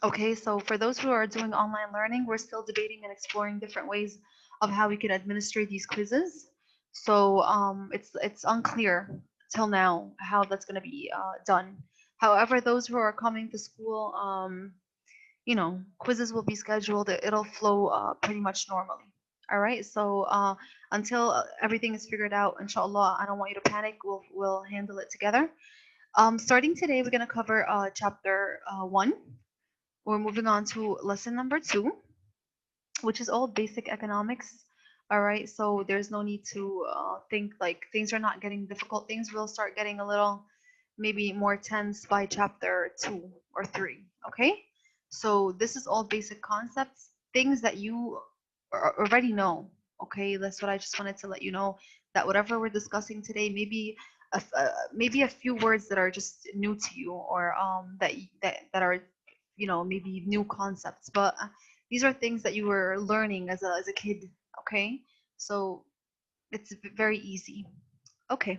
Okay, so for those who are doing online learning, we're still debating and exploring different ways of how we can administer these quizzes. So it's unclear till now how that's going to be done. However, those who are coming to school, quizzes will be scheduled. It'll flow pretty much normally. All right. So until everything is figured out, inshallah, I don't want you to panic. We'll handle it together. Starting today, we're gonna cover chapter 1. We're moving on to lesson number 2, which is all basic economics. All right. So there's no need to think like things are not getting difficult. Things will start getting a little maybe more tense by chapter 2 or 3. Okay. So this is all basic concepts, things that you already know. Okay. That's what I just wanted to let you know, that whatever we're discussing today, maybe a few words that are just new to you, or that are maybe new concepts, but these are things that you were learning as a kid. Okay. So it's very easy. Okay.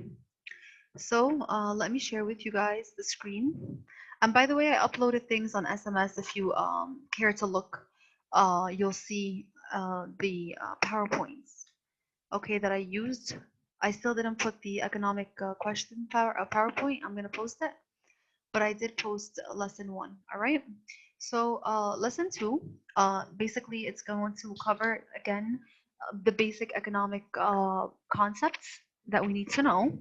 So let me share with you guys the screen. And by the way, I uploaded things on SMS. If you care to look, you'll see the PowerPoints, okay, that I used. I still didn't put the economic question PowerPoint. I'm going to post it, but I did post lesson 1. All right. So lesson 2, basically it's going to cover again the basic economic concepts that we need to know.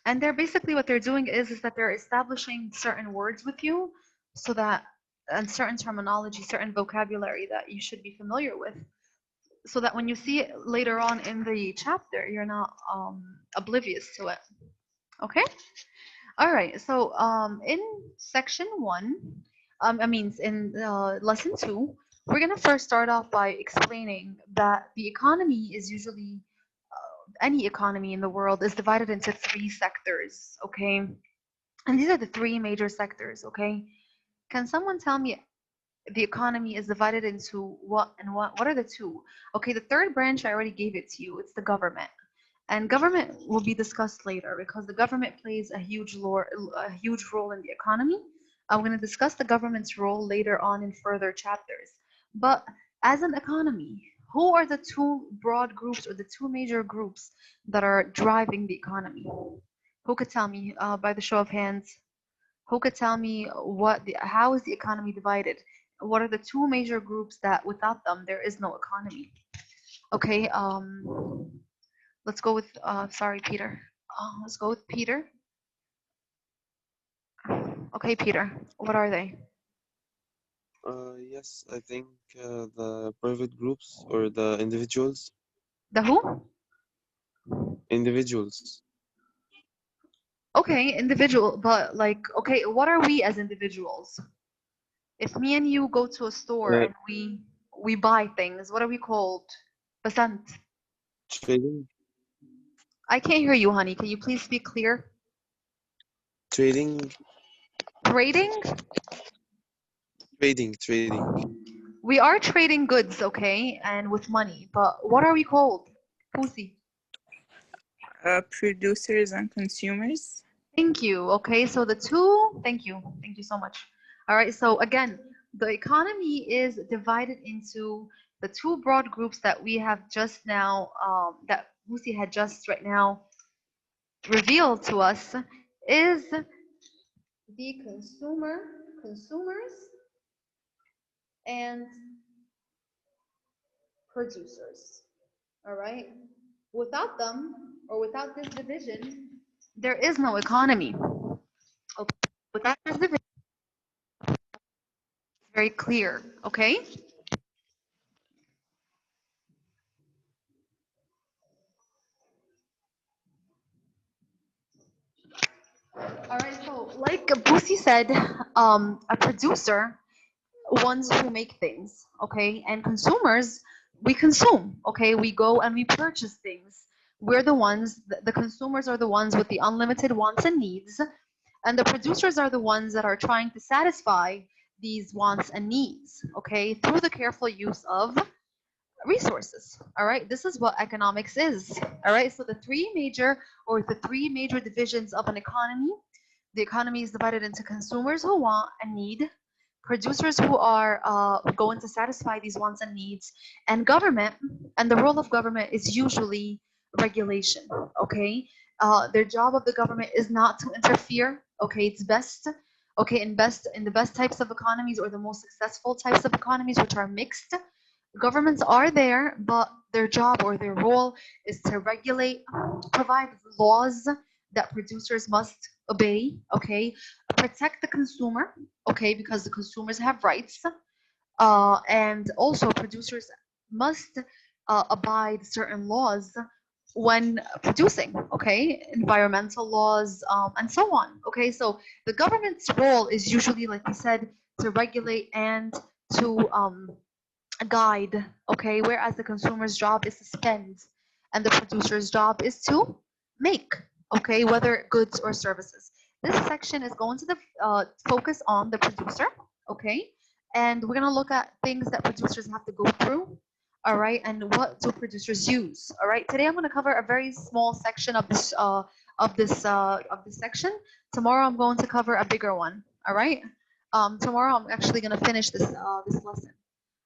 And they're basically, what they're doing is that they're establishing certain words with you, so that, and certain terminology, certain vocabulary that you should be familiar with, so that when you see it later on in the chapter, you're not oblivious to it. Okay. All right. So in section 1, in lesson 2, we're gonna first start off by explaining that the economy is usually, any economy in the world is divided into 3 sectors. Okay. And these are the 3 major sectors. Okay. Can someone tell me the economy is divided into what and what? What are the 2? Okay. The third branch, I already gave it to you. It's the government. And government will be discussed later, because the government plays a huge role in the economy. I'm going to discuss the government's role later on in further chapters. But as an economy, who are the 2 broad groups, or the 2 major groups that are driving the economy? Who could tell me, by the show of hands? Who could tell me how is the economy divided? What are the 2 major groups that without them there is no economy? Okay. Let's go with, sorry, Peter. Let's go with Peter. Okay, Peter, what are they? Yes, I think the private groups or the individuals. The who? Individuals. Okay, individual, but like, okay, what are we as individuals? If me and you go to a store Like and we buy things, what are we called? Percent. trading, I can't hear you, honey. Can you please speak clear? trading, Trading? trading. We are trading goods, okay, and with money, but what are we called? Pussy. Producers and consumers. Thank you. Okay, so the 2, thank you. Thank you so much. All right, so again, the economy is divided into the 2 broad groups that we have just now, that Lucy had just right now revealed to us, is the consumers, and producers. All right, without them, or without this division, there is no economy. Okay, without this division, it's very clear. Okay. All right, so like Boosie said, a producer, ones who make things, okay, and consumers, we consume, okay, we go and we purchase things. We're the ones, the consumers are the ones with the unlimited wants and needs, and the producers are the ones that are trying to satisfy these wants and needs, okay, through the careful use of resources. All right, this is what economics is. All right, so the 3 major divisions of an economy. The economy is divided into consumers who want and need, producers who are going to satisfy these wants and needs, and government. And the role of government is usually regulation. Okay, their job of the government is not to interfere. Okay, it's best. Okay, invest in the best types of economies or the most successful types of economies, which are mixed. Governments are there, but their job or their role is to regulate, provide laws that producers must obey, okay, protect the consumer, okay, because the consumers have rights, and also producers must abide certain laws when producing, okay, environmental laws, and so on, okay. So the government's role is usually, like we said, to regulate and to guide, okay, whereas the consumer's job is to spend and the producer's job is to make, okay, whether goods or services. This section is going to focus on the producer, okay, and we're going to look at things that producers have to go through, all right, and what do producers use, all right. Today I'm going to cover a very small section of this section. Tomorrow I'm going to cover a bigger one, all right. Tomorrow I'm actually going to finish this lesson.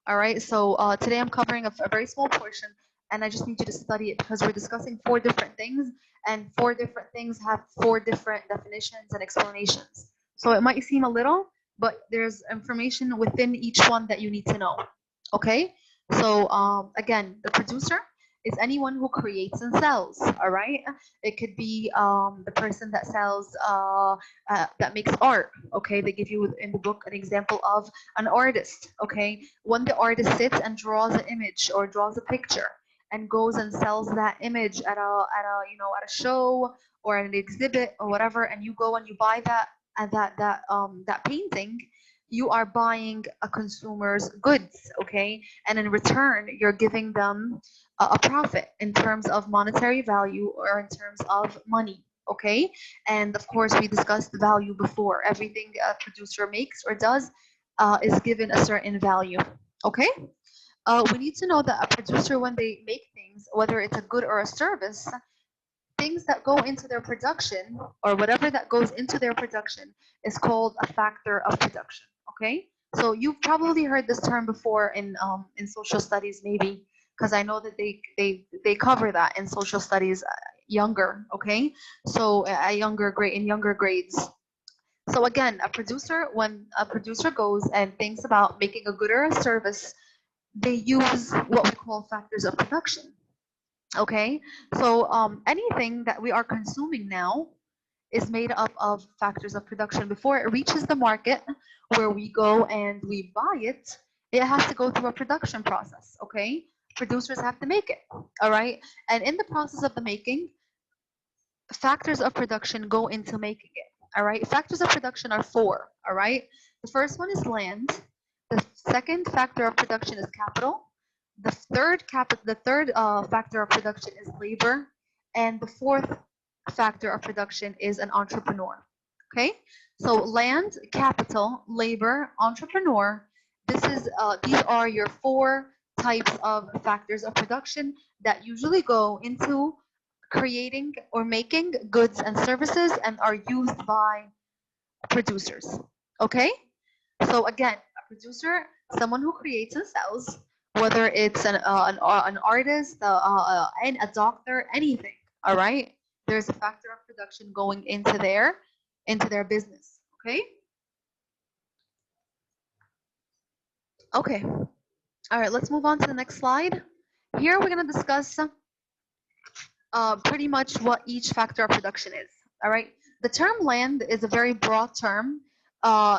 All right, so today I'm covering a very small portion, and I just need you to study it because we're discussing four different things, and four different things have four different definitions and explanations. So it might seem a little, but there's information within each one that you need to know. Okay, so again, the producer is anyone who creates and sells. All right, it could be the person that sells, that makes art. Okay, they give you in the book an example of an artist. Okay, when the artist sits and draws an image or draws a picture and goes and sells that image at a show or at an exhibit or whatever, and you go and you buy that painting, you are buying a consumer's goods, okay, and in return you're giving them a profit in terms of monetary value or in terms of money, okay. And of course we discussed the value before. Everything a producer makes or does is given a certain value, okay. We need to know that a producer, when they make things, whether it's a good or a service, things that go into their production or whatever that goes into their production is called a factor of production, okay. So you've probably heard this term before in social studies, maybe, because I know that they cover that in social studies, younger, okay. So a younger grade, in younger grades. So again, a producer, when a producer goes and thinks about making a good or a service, they use what we call factors of production. Okay, so anything that we are consuming now is made up of factors of production. Before it reaches the market where we go and we buy it, it has to go through a production process. Okay, producers have to make it. All right, and in the process of the making, factors of production go into making it. All right, factors of production are four. All right, the first one is land. The second factor of production is capital. The third factor of production is labor, and the fourth factor of production is an entrepreneur. Okay, so land, capital, labor, entrepreneur. These are your four types of factors of production that usually go into creating or making goods and services and are used by producers. Okay? So again, a producer, someone who creates and sells, whether it's an artist, and a doctor, anything. All right? There's a factor of production going into their business. Okay? Okay. All right, let's move on to the next slide. Here we're going to discuss pretty much what each factor of production is. All right. The term land is a very broad term.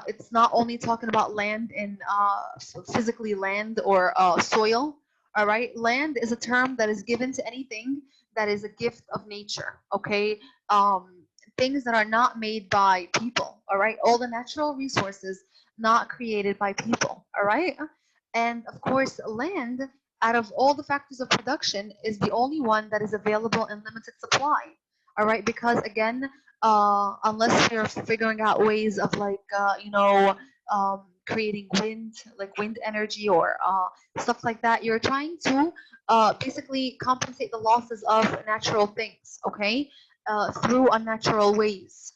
It's not only talking about land in physically land or soil. All right. Land is a term that is given to anything that is a gift of nature. Okay. Things that are not made by people. All right. All the natural resources not created by people. All right. And of course, land, out of all the factors of production, is the only one that is available in limited supply. All right, because again, unless you're figuring out ways of creating wind, like wind energy or stuff like that, you're trying to basically compensate the losses of natural things, okay, through unnatural ways.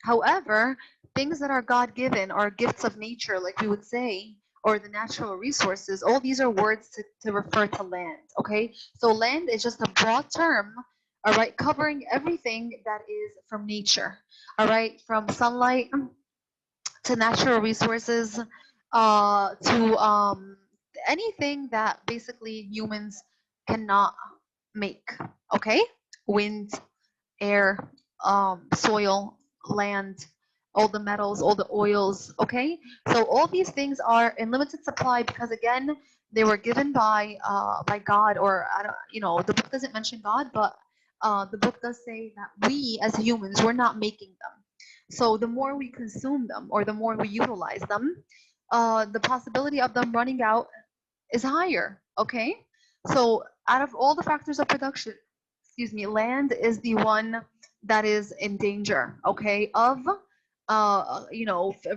However, things that are God-given or gifts of nature, like we would say, or the natural resources, all these are words to refer to land, okay? So land is just a broad term, all right, covering everything that is from nature, all right, from sunlight to natural resources, to anything that basically humans cannot make, okay? Wind, air, soil, land, all the metals, all the oils, okay? So all these things are in limited supply because again, they were given by God, or I don't, the book doesn't mention God, but the book does say that we as humans, we're not making them. So the more we consume them or the more we utilize them, the possibility of them running out is higher, okay? So out of all the factors of production, excuse me, land is the one that is in danger, okay, of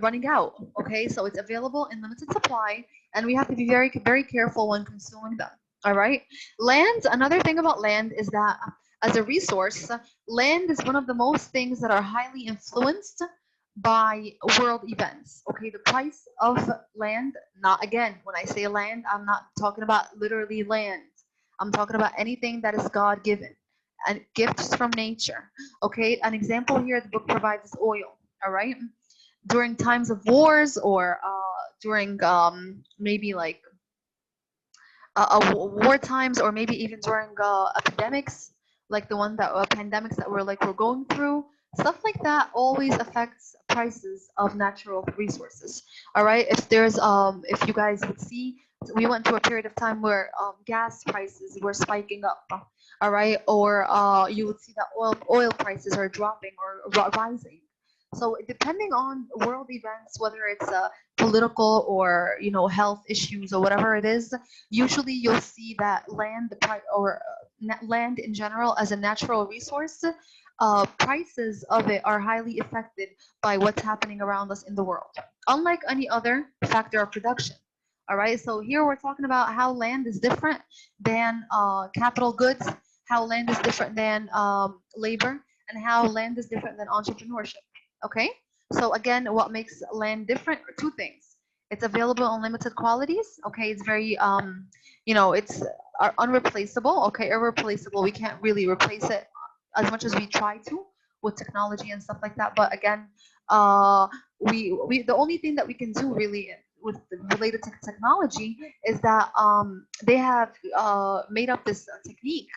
running out, okay? So it's available in limited supply and we have to be very very careful when consuming them. All right? Land, another thing about land is that as a resource, land is one of the most things that are highly influenced by world events. Okay, the price of land, not again, when I say land, I'm not talking about literally land. I'm talking about anything that is God given and gifts from nature. Okay, an example here the book provides is oil. All right, during times of wars or during maybe like war times or maybe even during epidemics like the one that pandemics that we're going through, stuff like that always affects prices of natural resources. All right, if you guys would see, we went through a period of time where gas prices were spiking up. All right, or you would see that oil prices are dropping or rising. So depending on world events, whether it's political or health issues or whatever it is, usually you'll see that land or land in general as a natural resource, prices of it are highly affected by what's happening around us in the world, unlike any other factor of production. All right, so here we're talking about how land is different than capital goods, how land is different than labor, and how land is different than entrepreneurship. Okay, so again, what makes land different are two things. It's available in limited qualities. Okay, it's very it's unreplaceable. Okay, irreplaceable. We can't really replace it as much as we try to with technology and stuff like that. But again, uh, we the only thing that we can do really with related to technology is that they have made up this technique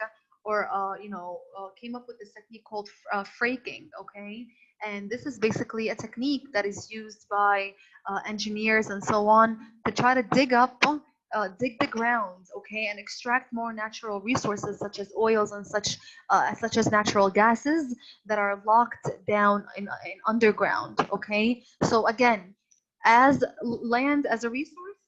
or came up with this technique called fraking. Okay, and this is basically a technique that is used by engineers and so on to try to dig the ground, okay, and extract more natural resources such as oils and such as natural gases that are locked down in underground, okay. So again, as land as a resource,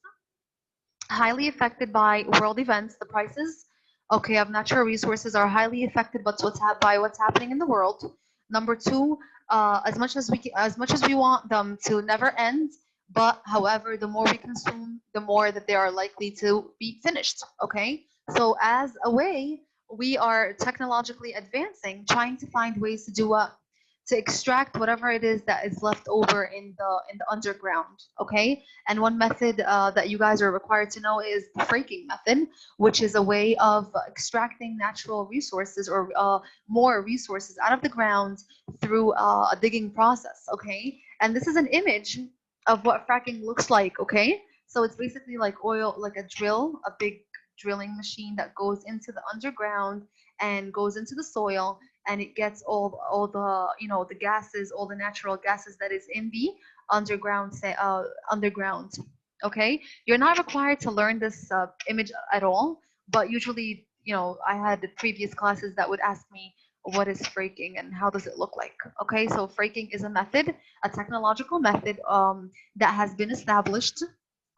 highly affected by world events, the prices, okay, of natural resources are highly affected by what's happening in the world. Number two, as much as we want them to never end, but however, the more we consume, the more that they are likely to be finished. Okay, so as a way, we are technologically advancing, trying to find ways to do what to extract whatever it is that is left over in the underground. Okay, and one method that you guys are required to know is the fracking method, which is a way of extracting natural resources or more resources out of the ground through a digging process. Okay, and this is an image of what fracking looks like. Okay, so it's basically like oil, like a big drilling machine that goes into the underground and goes into the soil, and it gets all the the gases, all the natural gases that is in the underground. Okay, you're not required to learn this image at all, but usually I had the previous classes that would ask me what is fraking and how does it look like. Okay, so fraking is a method, a technological method that has been established,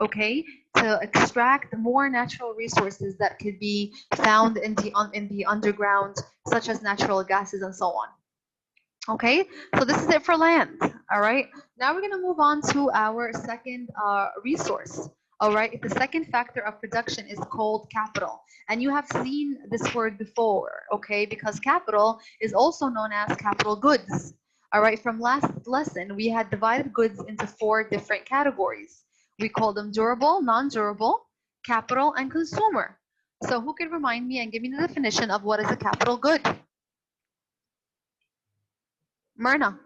okay, to extract more natural resources that could be found in the underground, such as natural gases and so on. Okay, so this is it for land. All right, now we're going to move on to our second resource. All right, the second factor of production is called capital, and you have seen this word before, okay, because capital is also known as capital goods. All right, from last lesson, we had divided goods into 4 different categories. We call them durable, non-durable, capital, and consumer. So who can remind me and give me the definition of what is a capital good? Myrna.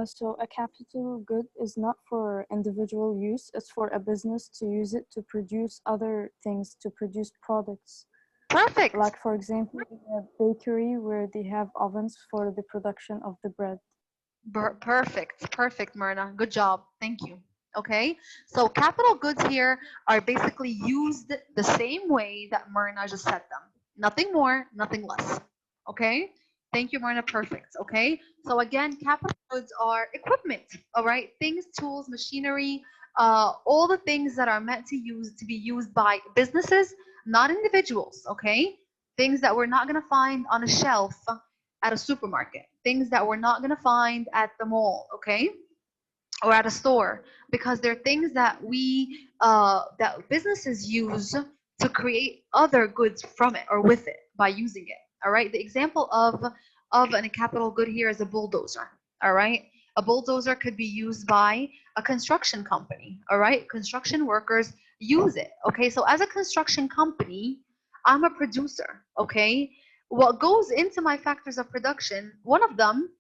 So a capital good is not for individual use, it's for a business to use it to produce other things, to produce products. Perfect. Like, for example, a bakery where they have ovens for the production of the bread. Perfect, Myrna. Good job. Thank you. Okay, so capital goods here are basically used the same way that Myrna just said them. Nothing more, nothing less. Okay, thank you, Myrna. Perfect. Okay, so again, capital goods are equipment. All right, things, tools, machinery, all the things that are meant to be used by businesses, not individuals. Okay, things that we're not gonna find on a shelf at a supermarket, things that we're not going to find at the mall, okay, or at a store, because they're things that that businesses use to create other goods from it or with it by using it. All right, the example of a capital good here is a bulldozer. All right, a bulldozer could be used by a construction company. All right, construction workers use it. Okay, so as a construction company, I'm a producer. Okay, what goes into my factors of production, one of them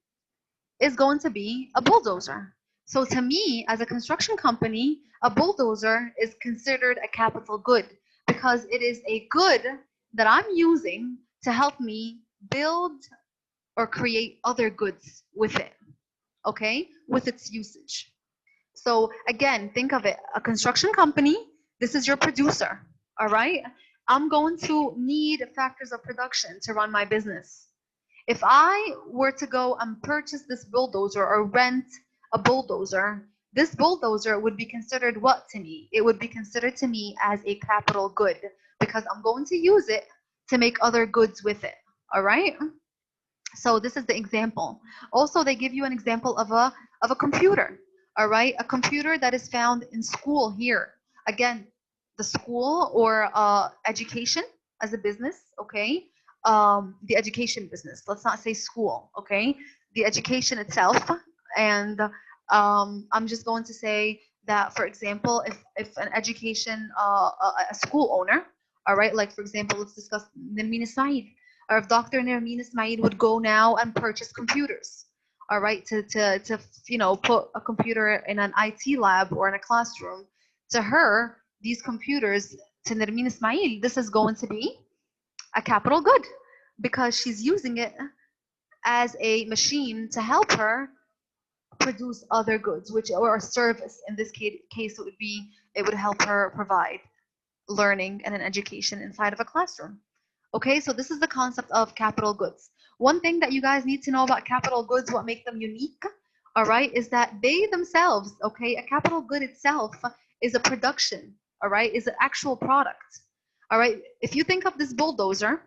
is going to be a bulldozer. So to me, as a construction company, a bulldozer is considered a capital good because it is a good that I'm using to help me build or create other goods with it, okay, with its usage. So again, think of it, a construction company, this is your producer, all right? I'm going to need factors of production to run my business. If I were to go and purchase this bulldozer or rent a bulldozer, this bulldozer would be considered what to me? It would be considered to me as a capital good because I'm going to use it to make other goods with it, all right? So this is the example. Also, they give you an example of a computer, all right? A computer that is found in school here. Again, the school or education as a business, okay? The education business. Let's not say school, okay? The education itself. And I'm just going to say that, for example, if an education, a school owner, all right, like for example, let's discuss Nermin Said, or if Dr. Nermin Ismail would go now and purchase computers, all right, to put a computer in an IT lab or in a classroom. To her, these computers, to Nermin Ismail, this is going to be a capital good because she's using it as a machine to help her produce other goods, which or a service. In this case, it would help her provide learning and an education inside of a classroom. Okay, so this is the concept of capital goods. One thing that you guys need to know about capital goods, what makes them unique, all right, is that they themselves, okay, a capital good itself is a production, all right, is an actual product. All right, if you think of this bulldozer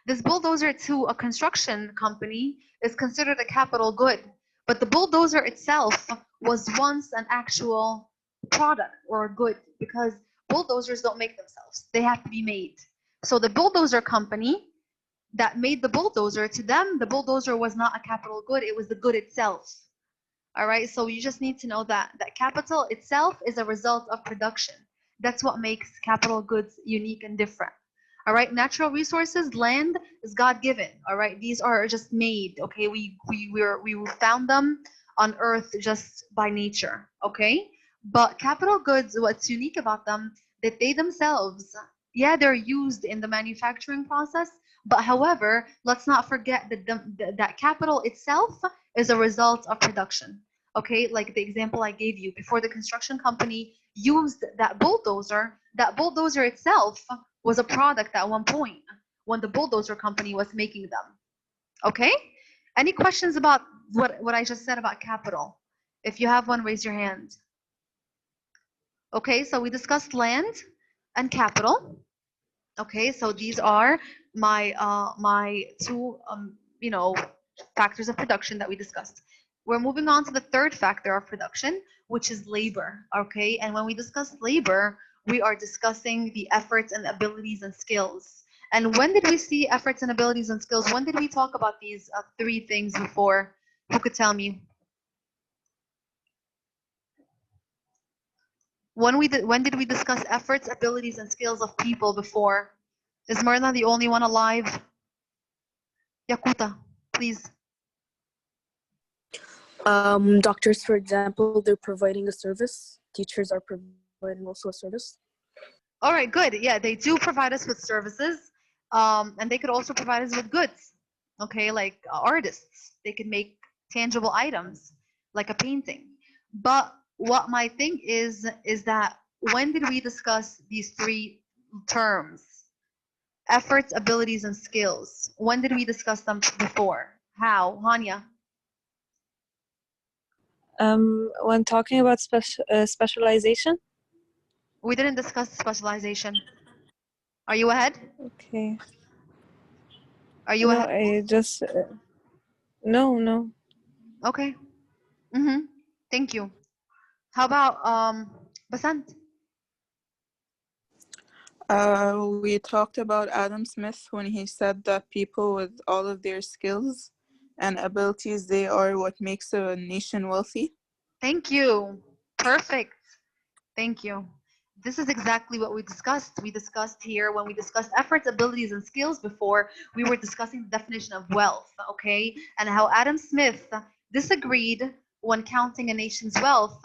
to a construction company is considered a capital good, but the bulldozer itself was once an actual product or a good because bulldozers don't make themselves. They have to be made. So the bulldozer company that made the bulldozer, to them, the bulldozer was not a capital good, it was the good itself. All right, so you just need to know that capital itself is a result of production. That's what makes capital goods unique and different. All right, natural resources, land is God-given. All right, these are just made. Okay, we found them on earth just by nature. Okay, but capital goods, what's unique about them, that they themselves, yeah, they're used in the manufacturing process, but however, let's not forget that capital itself is a result of production. Okay, like the example I gave you before, the construction company used that bulldozer itself was a product at one point when the bulldozer company was making them. Okay, any questions about what I just said about capital? If you have one, raise your hand. Okay, so we discussed land and capital. Okay, so these are my two factors of production that we discussed. We're moving on to the third factor of production, which is labor. Okay, and when we discuss labor, we are discussing the efforts and abilities and skills. And when did we see efforts and abilities and skills? When did we talk about these three things before? Who could tell me? When did we discuss efforts, abilities, and skills of people before? Is Myrna the only one alive? Yakuta, please. Doctors, for example, they're providing a service. Teachers are providing also a service. All right, good. Yeah, they do provide us with services, and they could also provide us with goods. Okay, like artists, they could make tangible items, like a painting. But what my thing is that when did we discuss these three terms? Efforts, abilities, and skills. When did we discuss them before? How? Hanya? When talking about specialization. We didn't discuss specialization. Are you ahead? Okay. Are you No, ahead? I just no. Okay. Mm-hmm. Thank you. How about Basant? We talked about Adam Smith when he said that people with all of their skills and abilities, they are what makes a nation wealthy. Thank you. Perfect. Thank you. This is exactly what we discussed. We discussed here when we discussed efforts, abilities, and skills before, we were discussing the definition of wealth, okay? And how Adam Smith disagreed when counting a nation's wealth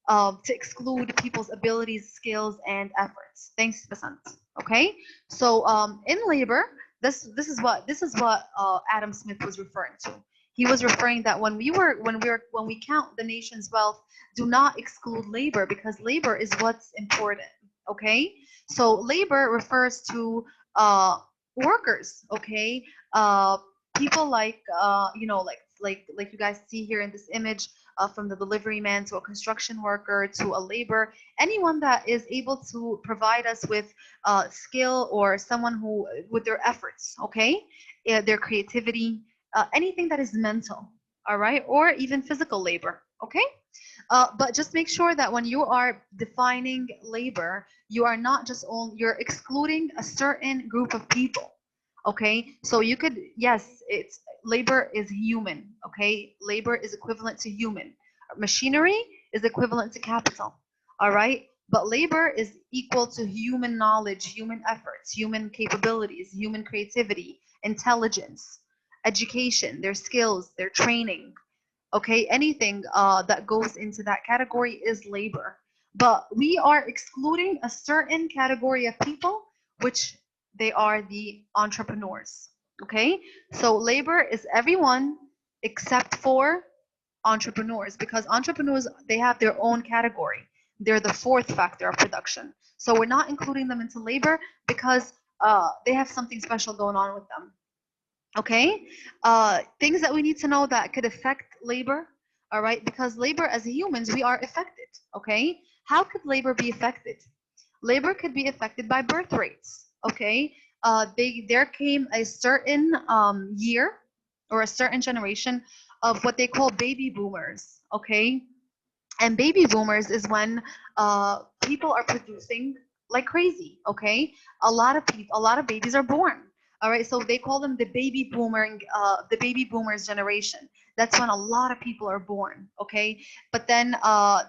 to exclude people's abilities, skills, and efforts. Thanks, Basant. Okay? So in labor, this is what Adam Smith was referring to. He was referring that when we count the nation's wealth, do not exclude labor because labor is what's important. Okay, so labor refers to workers. Okay, people like like you guys see here in this image, from the delivery man to a construction worker to a labor, anyone that is able to provide us with skill or someone who with their efforts. Okay, yeah, their creativity, anything that is mental. All right, or even physical labor. Okay. But just make sure that when you are defining labor, you are not just you're excluding a certain group of people. Okay, so you could, yes, it's labor is human. Okay, labor is equivalent to human. Machinery is equivalent to capital. All right, but labor is equal to human knowledge, human efforts, human capabilities, human creativity, intelligence, education, their skills, their training. Okay, anything that goes into that category is labor, but we are excluding a certain category of people, which they are the entrepreneurs. Okay, so labor is everyone except for entrepreneurs, because entrepreneurs, they have their own category. They're the fourth factor of production, so we're not including them into labor because they have something special going on with them. Okay, things that we need to know that could affect labor. All right, because labor, as humans, we are affected. Okay, how could labor be affected? Labor could be affected by birth rates. Okay, there came a certain year or a certain generation of what they call baby boomers. Okay, and baby boomers is when people are producing like crazy. Okay, a lot of babies are born. All right, so they call them the baby boomers generation. That's when a lot of people are born. Okay, but then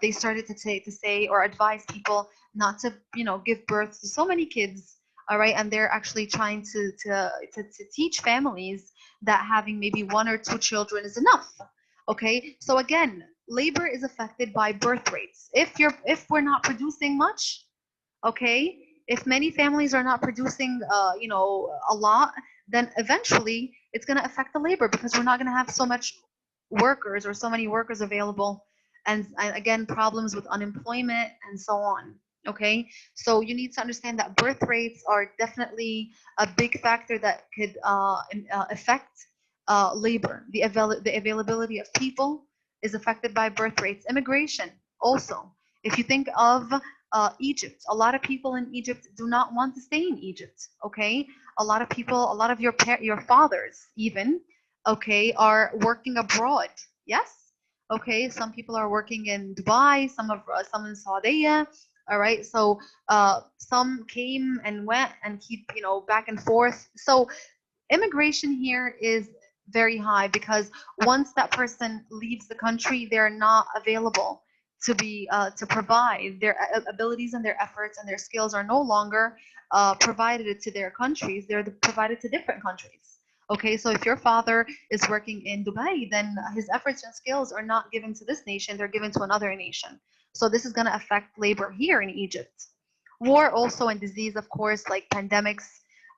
they started to say or advise people not to give birth to so many kids. All right, and they're actually trying to teach families that having maybe one or two children is enough. Okay, so again, labor is affected by birth rates. If we're not producing much, okay, if many families are not producing a lot, then eventually it's going to affect the labor because we're not going to have so much workers or so many workers available, and again, problems with unemployment and so on. Okay, so you need to understand that birth rates are definitely a big factor that could affect labor. The availability of people is affected by birth rates. Immigration also. If you think of Egypt, a lot of people in Egypt do not want to stay in Egypt. Okay, a lot of people, a lot of your fathers even, okay, are working abroad. Yes. Okay, some people are working in Dubai, some in Saudi, All right. So some came and went and keep, back and forth. So immigration here is very high because once that person leaves the country, they're not available to provide their abilities and their efforts and their skills are no longer provided to their countries. They're provided to different countries. Okay, so if your father is working in Dubai, then his efforts and skills are not given to this nation, they're given to another nation. So this is going to affect labor here in Egypt. War also and disease, of course, like pandemics,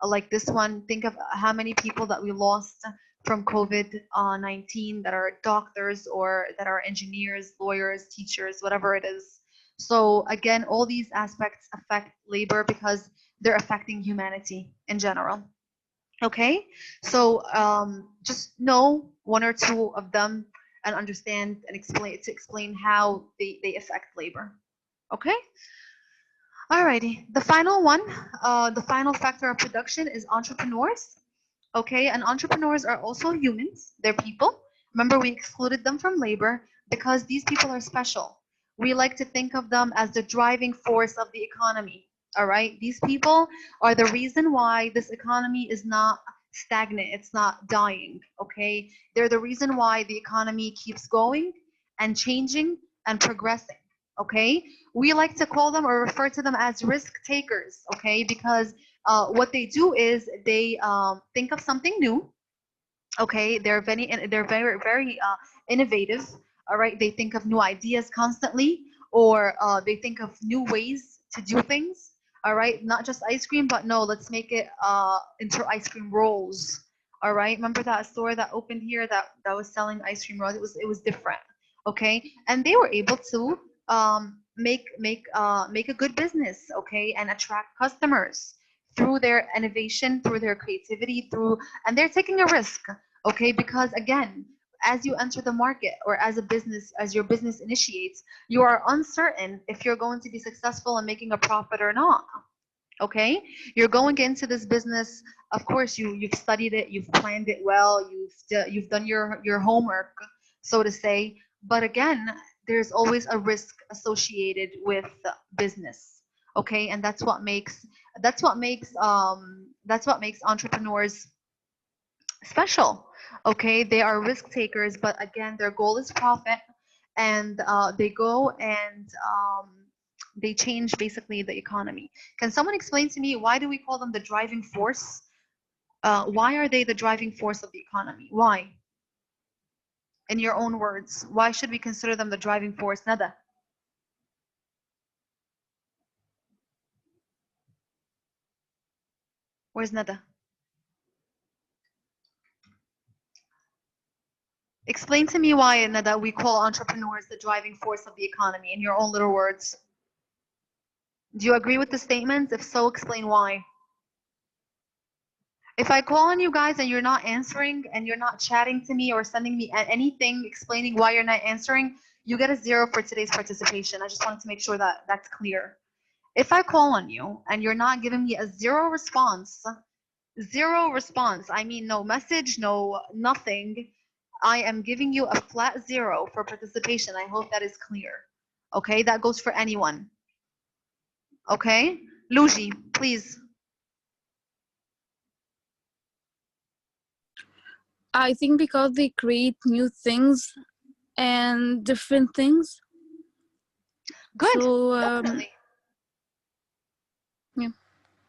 like this one. Think of how many people that we lost from COVID-19 that are doctors or that are engineers, lawyers, teachers, whatever it is. So again, all these aspects affect labor because they're affecting humanity in general. Okay, so just know one or two of them and understand and explain how they affect labor. Okay. Alrighty, the final one, the final factor of production is entrepreneurs. Okay, and entrepreneurs are also humans, they're people. Remember, we excluded them from labor because these people are special. We like to think of them as the driving force of the economy. All right, these people are the reason why this economy is not stagnant, it's not dying. Okay, they're the reason why the economy keeps going and changing and progressing. Okay, we like to call them or refer to them as risk takers. Okay, because what they do is they think of something new. Okay, they're very innovative. All right, they think of new ideas constantly, or they think of new ways to do things. All right, not just ice cream, but no, let's make it into ice cream rolls. All right, remember that store that opened here that was selling ice cream rolls? It was different. Okay, and they were able to make a good business. Okay, and attract customers through their innovation, through their creativity, and they're taking a risk. Okay, because again, as you enter the market or as a business, as your business initiates, you are uncertain if you're going to be successful in making a profit or not. Okay, you're going into this business, of course you've studied it, you've planned it well, you've done your homework, so to say. But again, there's always a risk associated with business. Okay, and that's what makes entrepreneurs special. Okay, they are risk takers, but again, their goal is profit, and they go and they change basically the economy. Can someone explain to me why do we call them the driving force? Why are they the driving force of the economy? Why? In your own words, why should we consider them the driving force? Nada. Where's Nada? Explain to me why, Nada, we call entrepreneurs the driving force of the economy in your own little words. Do you agree with the statement? If so, explain why. If I call on you guys and you're not answering and you're not chatting to me or sending me anything explaining why you're not answering, you get a 0 for today's participation. I just wanted to make sure that that's clear. If I call on you and you're not giving me a 0 response, I mean no message, no nothing, I am giving you a flat 0 for participation. I hope that is clear. Okay, that goes for anyone. Okay, Luigi, please. I think because they create new things and different things. Good. So Definitely. yeah.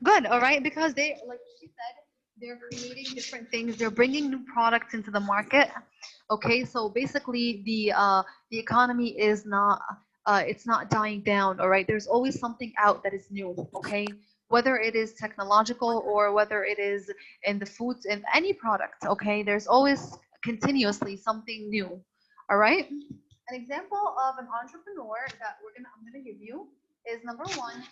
Good. All right, because they, like she said, they're creating different things. They're bringing new products into the market. Okay, so basically, the economy is not it's not dying down. All right, there's always something out that is new. Okay, whether it is technological or whether it is in the foods in any product. Okay, there's always continuously something new. All right. An example of an entrepreneur that I'm gonna give you is number one.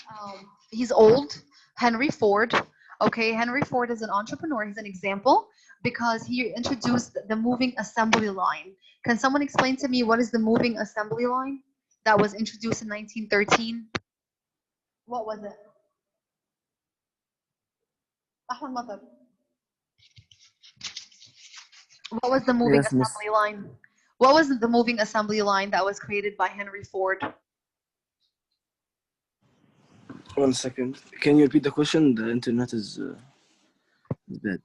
He's old, Henry Ford. Okay, Henry Ford is an entrepreneur. He's an example because he introduced the moving assembly line. Can someone explain to me what is the moving assembly line that was introduced in 1913? What was it? Ahmed Matar. What was the moving Yes, miss. assembly line? What was the moving assembly line that was created by Henry Ford? One second. Can you repeat the question? The internet is bad.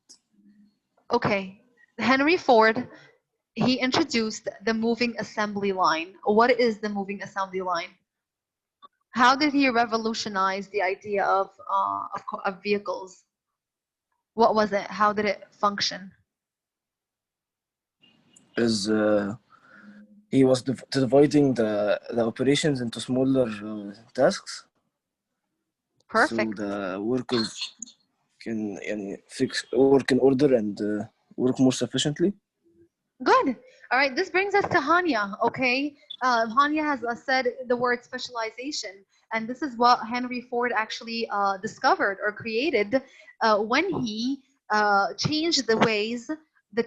Okay. Henry Ford, he introduced the moving assembly line. What is the moving assembly line? How did he revolutionize the idea of vehicles? What was it? How did it function? Is he was dividing the operations into smaller tasks, so Perfect. the workers can يعني, work in order and work more sufficiently. Good. All right. This brings us to Hanya. Okay. Hanya has said the word specialization, and this is what Henry Ford actually discovered or created when he changed the ways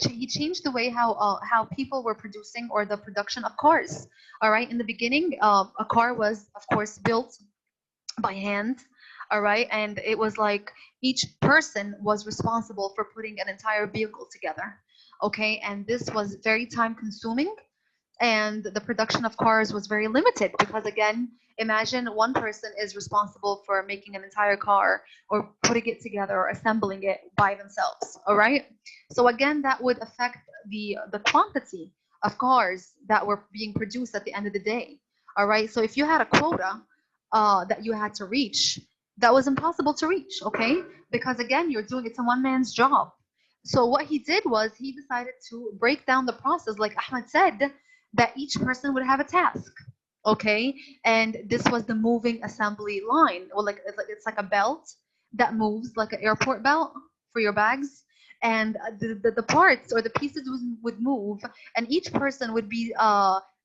he changed the way how people were producing or the production of cars. All right. In the beginning, a car was, of course, built by hand. All right. And it was like each person was responsible for putting an entire vehicle together. Okay. And this was very time consuming, and the production of cars was very limited because, again, imagine one person is responsible for making an entire car or putting it together or assembling it by themselves. All right. So again, that would affect the quantity of cars that were being produced at the end of the day. All right. So if you had a quota that you had to reach, that was impossible to reach. Okay. Because again, you're doing it's a one man's job. So what he did was he decided to break down the process, like Ahmed said, that each person would have a task. Okay. And this was the moving assembly line. Well, like it's like a belt that moves like an airport belt for your bags. And the parts or the pieces would move, and each person would be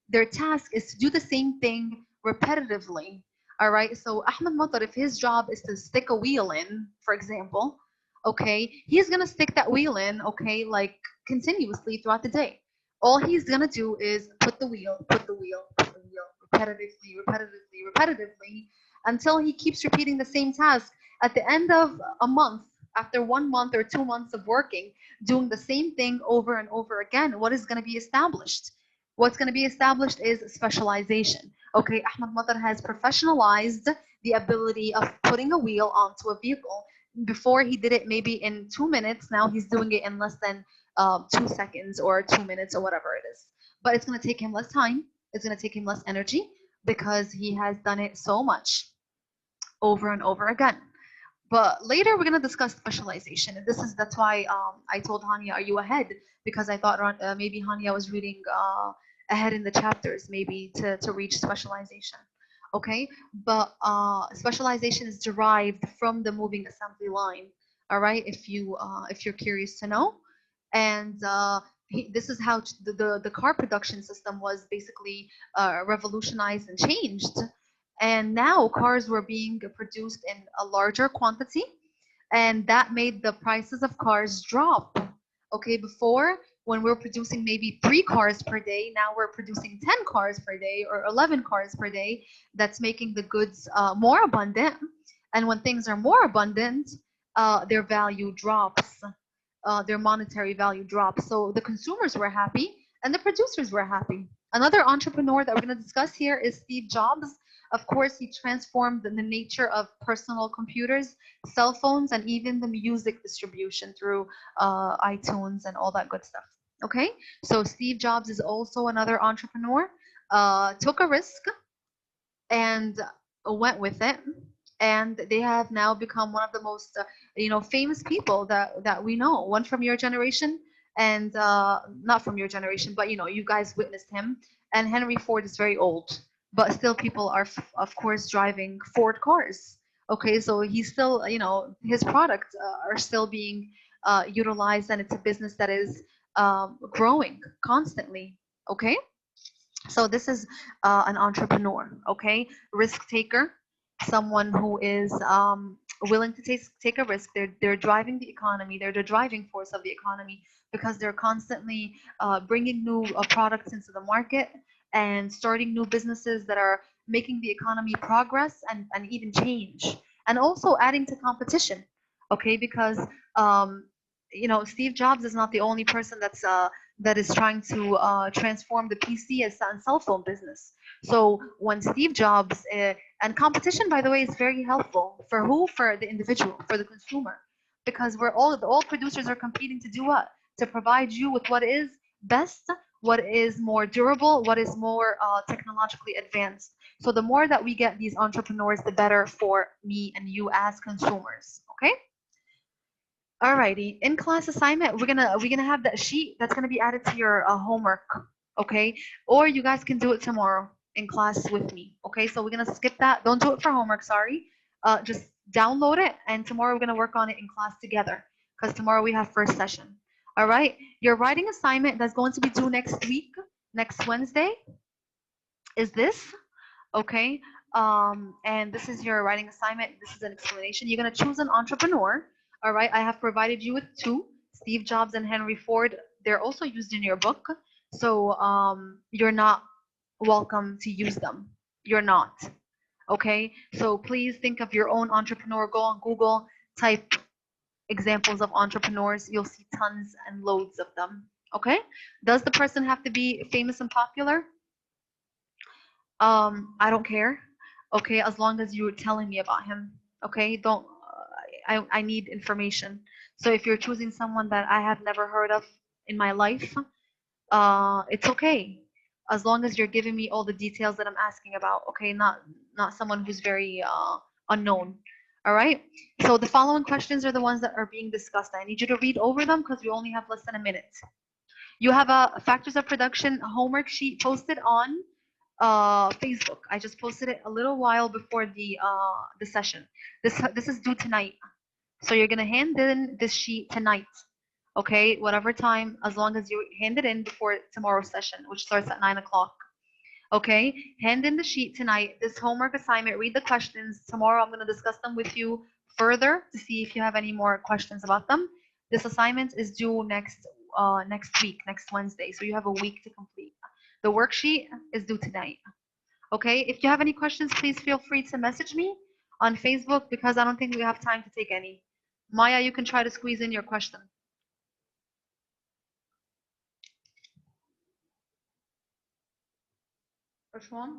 their task is to do the same thing repetitively. All right. So Ahmed Matar, if his job is to stick a wheel in, for example, okay, he's gonna stick that wheel in, okay, like continuously throughout the day. All he's gonna do is put the wheel, put the wheel, put the wheel, repetitively, repetitively, repetitively, until he keeps repeating the same task. At the end of a month, after 1 month or 2 months of working, doing the same thing over and over again, what is gonna be established? What's gonna be established is specialization. Okay, Ahmed Matar has professionalized the ability of putting a wheel onto a vehicle. Before he did it maybe in 2 minutes, now he's doing it in less than 2 seconds or 2 minutes or whatever it is. But it's going to take him less time. It's going to take him less energy because he has done it so much over and over again. But later we're going to discuss specialization. And that's why I told Hania, are you ahead? Because I thought maybe Hania was reading ahead in the chapters, maybe to reach specialization. Okay, but specialization is derived from the moving assembly line. All right, if you're curious to know, and this is how the car production system was basically revolutionized and changed. And now cars were being produced in a larger quantity, and that made the prices of cars drop. Okay, before, when we were producing maybe 3 cars per day, now we're producing 10 cars per day or 11 cars per day. That's making the goods more abundant. And when things are more abundant, their value drops, their monetary value drops. So the consumers were happy and the producers were happy. Another entrepreneur that we're going to discuss here is Steve Jobs. Of course, he transformed the nature of personal computers, cell phones, and even the music distribution through iTunes and all that good stuff. Okay, so Steve Jobs is also another entrepreneur, took a risk and went with it, and they have now become one of the most famous people that we know. One from your generation, and not from your generation, but you guys witnessed him. And Henry Ford is very old, but still people are of course driving Ford cars. Okay, so he's still, his products are still being utilized, and it's a business that is growing constantly. Okay, so this is an entrepreneur, okay, risk taker, someone who is willing to take a risk. They're driving the economy. They're the driving force of the economy because they're constantly bringing new products into the market and starting new businesses that are making the economy progress and even change, and also adding to competition. Okay, because Steve Jobs is not the only person that is trying to transform the PC and cell phone business. So when Steve Jobs And competition, by the way, is very helpful. For who? For the individual, for the consumer. Because all producers are competing to do what? To provide you with what is best, what is more durable, what is more technologically advanced. So the more that we get these entrepreneurs, the better for me and you as consumers. Okay? Alrighty. In class assignment, we're gonna have that sheet that's gonna be added to your homework. Okay? Or you guys can do it tomorrow in class with me. Okay? So we're gonna skip that. Don't do it for homework. Sorry. Just download it, and tomorrow we're gonna work on it in class together. Because tomorrow we have first session. All right. Your writing assignment that's going to be due next week, next Wednesday, is this. Okay. And this is your writing assignment. This is an explanation. You're going to choose an entrepreneur. All right. I have provided you with two, Steve Jobs and Henry Ford. They're also used in your book. So you're not welcome to use them. You're not. Okay. So please think of your own entrepreneur. Go on Google, type examples of entrepreneurs. You'll see tons and loads of them. Okay. Does the person have to be famous and popular? I don't care. Okay, as long as you're telling me about him. Okay, don't. I need information. So if you're choosing someone that I have never heard of in my life, it's okay, as long as you're giving me all the details that I'm asking about. Okay, not someone who's very unknown. All right. So the following questions are the ones that are being discussed. I need you to read over them because we only have less than a minute. You have a factors of production homework sheet posted on Facebook. I just posted it a little while before the session. This is due tonight, so you're gonna hand in this sheet tonight. Okay, whatever time, as long as you hand it in before tomorrow's session, which starts at 9 o'clock. Okay, hand in the sheet tonight. This homework assignment. Read the questions. Tomorrow I'm gonna discuss them with you further to see if you have any more questions about them. This assignment is due next week, next Wednesday. So you have a week to complete. The worksheet is due tonight. Okay, if you have any questions, please feel free to message me on Facebook because I don't think we have time to take any. Maya, you can try to squeeze in your question. Which one?